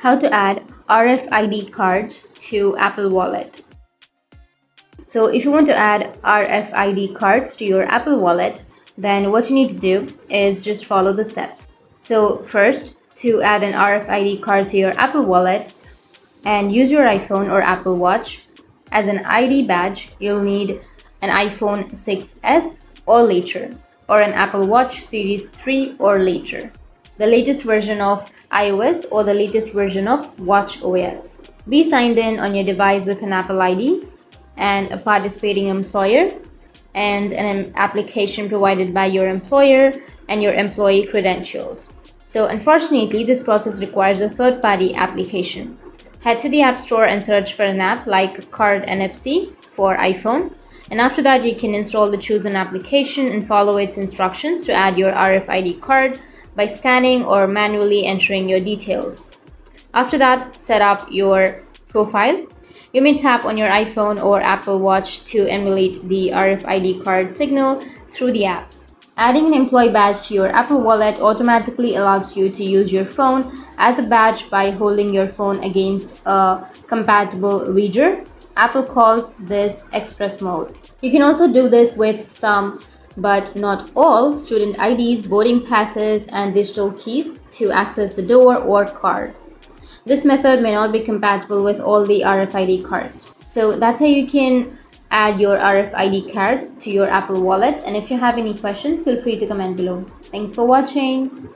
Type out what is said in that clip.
How to add RFID cards to Apple Wallet. So if you want to add RFID cards to your Apple Wallet, then what you need to do is just follow the steps. So first, to add an RFID card to your Apple Wallet and use your iPhone or Apple Watch as an ID badge, you'll need an iPhone 6s or later, or an Apple Watch Series 3 or later, the latest version of iOS or the latest version of Watch OS. Be signed in on your device with an Apple ID and a participating employer and an application provided by your employer and your employee credentials. So unfortunately, this process requires a third-party application. Head to the App Store and search for an app like Card NFC for iPhone, and after that you can install the chosen application and follow its instructions to add your RFID card by scanning or manually entering your details. After that, set up your profile. You may tap on your iPhone or Apple Watch to emulate the RFID card signal through the app. Adding an employee badge to your Apple Wallet automatically allows you to use your phone as a badge by holding your phone against a compatible reader. Apple calls this Express mode. You can also do this with some, but not all, student IDs, boarding passes, and digital keys to access the door or card. This method may not be compatible with all the RFID cards. So that's how you can add your RFID card to your Apple Wallet. And if you have any questions, feel free to comment below. Thanks for watching.